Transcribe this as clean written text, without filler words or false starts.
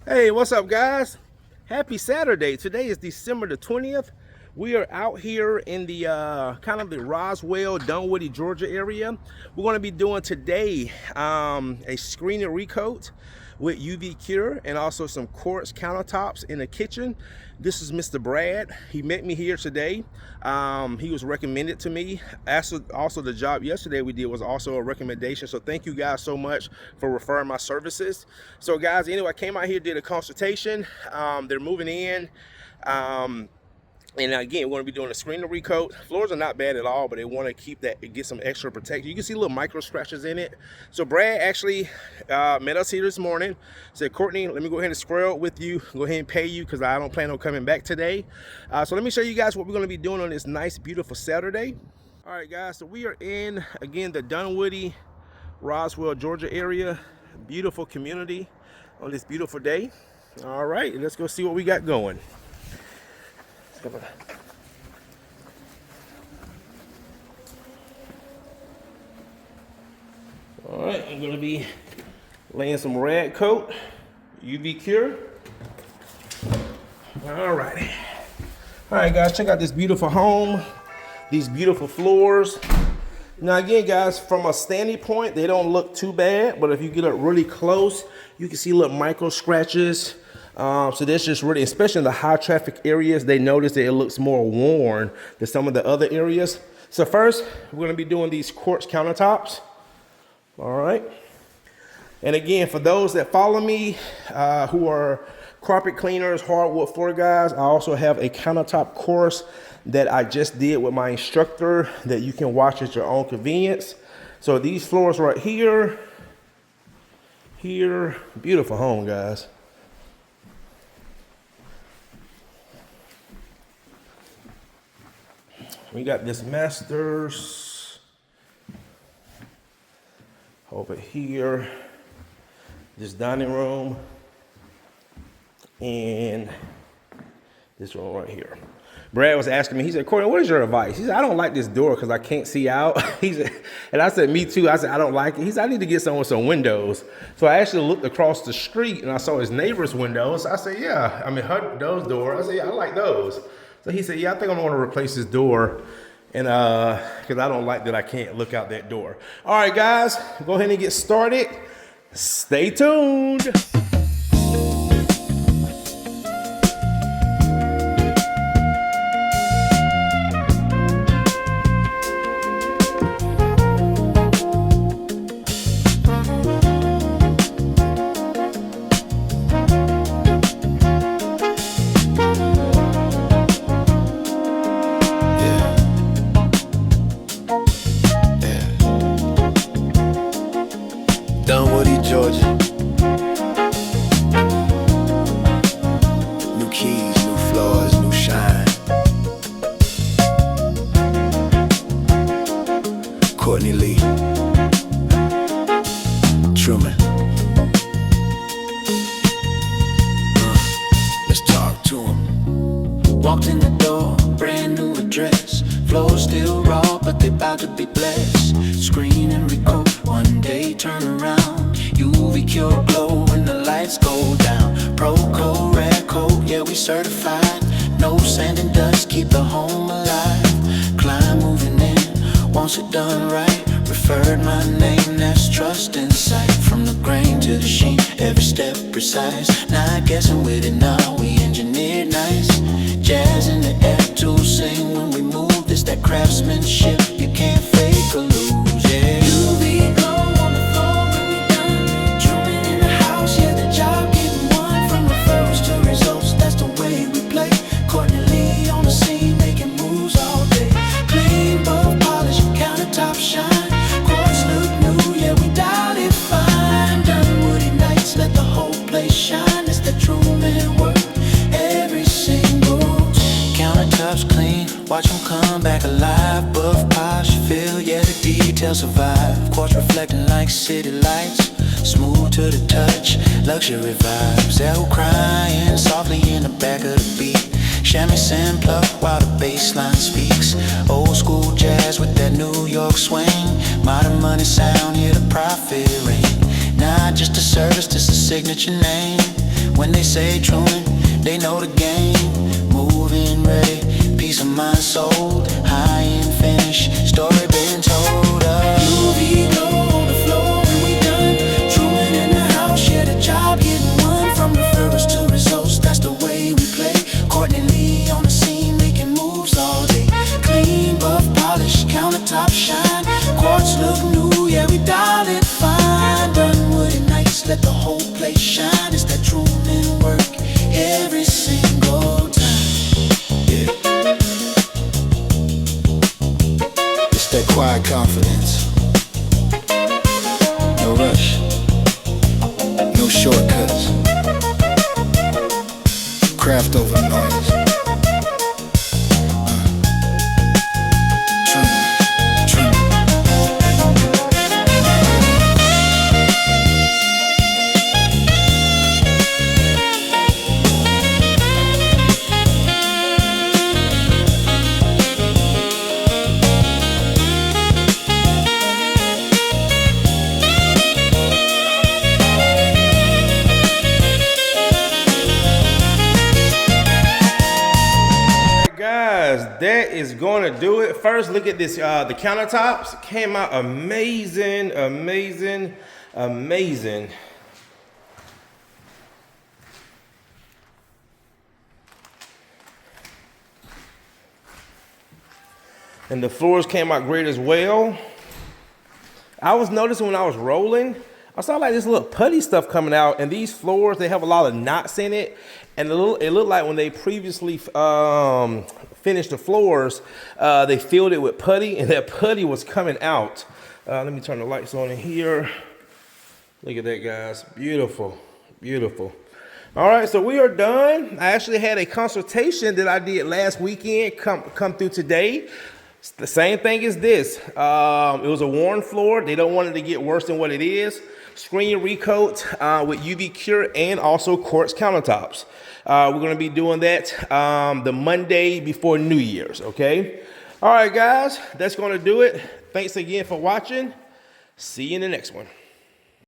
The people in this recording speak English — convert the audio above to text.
Hey, what's up, guys? Happy Saturday. Today is December the 20th. We are out here in the kind of the Roswell, Dunwoody, Georgia area. We're going to be doing today a screen and recoat with UV Cure and also some quartz countertops in the kitchen. This is Mr. Brad. He met me here today. He was recommended to me. Also, the job yesterday we did was also a recommendation. So thank you guys so much for referring my services. So guys, anyway, I came out here, did a consultation. They're moving in. And again, we're going to be doing a screen and recoat. Floors are not bad at all, but they want to keep that, get some extra protection. You can see little micro scratches in it. So Brad actually met us here this morning. Said, Courtney, let me go ahead and square up with you. Go ahead and pay you because I don't plan on coming back today. So let me show you guys what we're going to be doing on this nice, beautiful Saturday. All right, guys. So we are in, again, the Dunwoody, Roswell, Georgia area. Beautiful community on this beautiful day. All right, let's go see what we got going. All right, I'm gonna be laying some RadCoat, UV Cure. All right, guys, check out this beautiful home, these beautiful floors. Now again, guys, from a standing point, they don't look too bad, but if you get up really close, you can see little micro scratches. So that's just really, especially in the high traffic areas, they notice that it looks more worn than some of the other areas. So first, we're going to be doing these quartz countertops. All right. And again, for those that follow me, who are carpet cleaners, hardwood floor guys, I also have a countertop course that I just did with my instructor that you can watch at your own convenience. So these floors right here, beautiful home, guys. We got this master's over here, this dining room, and this room right here. Brad was asking me, he said, Courtney, what is your advice? He said, I don't like this door because I can't see out. He said, and I said, me too. I said, I don't like it. He said, I need to get someone with some windows. So I actually looked across the street and I saw his neighbor's windows. I said, yeah, I mean, those doors. I said, yeah, I like those. So he said, yeah, I think I'm going to replace this door, and because I don't like that I can't look out that door. All right, guys, go ahead and get started. Stay tuned. Dunwoody, Georgia. New keys, new floors, new shine. Courtney Lee, Truman. Let's talk to him. Walked in the door, brand new address. Floors still raw, but they about to be blessed. Screen and recoat, one day turn around. UV Cure glow when the lights go down. ProCoat RadCoat, yeah, we certified. No sand and dust, keep the home alive. Client moving in, wants it done right. Referred my name, that's trust in sight. From the grain to the sheen, every step precise. Not guessing with it now, we engineered nice. Jazz in the air to sing when we move. This that craftsmanship, you can't fake or lose, yeah. UV glow on the floor when we done. Truman in the house, yeah, the job getting won. From referrals to results, that's the way we play. Courtney Lee on the scene, making moves all day. Clean, buff, polish, countertop shine. Quartz look new, yeah, we dialed it fine. Dunwoody nights, let the whole place shine. It's the Truman work, every single countertops clean, watch them come back alive. Buff, polish, feel, yeah, the details survive. Quartz reflecting like city lights, smooth to the touch, luxury vibes. L crying softly in the back of the beat. Shamisen pluck while the bass line speaks. Old school jazz with that New York swing. Modern money sound, hear the profit ring. Not just a service, just a signature name. When they say Truman, they know the game. Moving ready, peace of mind sold. High end finish, story been told. UV glow on the floor when we done. Truman in the house, share the job, getting one. From referrals to results, that's the way we play. Courtney Lee on the scene, making moves all day. Clean, buff, polish, countertop shine. Quartz look new, yeah, we dial it fine. Dunwoody nights, let the whole place shine. It's that Truman work every single time. Yeah. It's that quiet confidence. No rush, no shortcuts. Craft over noise. Truman. Guys, that is going to do it. First, look at this. The countertops came out amazing, amazing, amazing. And the floors came out great as well. I was noticing when I was rolling, I saw like this little putty stuff coming out, and these floors, they have a lot of knots in it. And it looked like when they previously finished the floors, they filled it with putty, and that putty was coming out. Let me turn the lights on in here. Look at that, guys. Beautiful, beautiful. All right, so we are done. I actually had a consultation that I did last weekend come through today. It's the same thing as this. It was a worn floor. They don't want it to get worse than what it is. Screen recoat with UV Cure and also quartz countertops. We're going to be doing that the Monday before New Year's, okay? All right, guys, that's going to do it. Thanks again for watching. See you in the next one.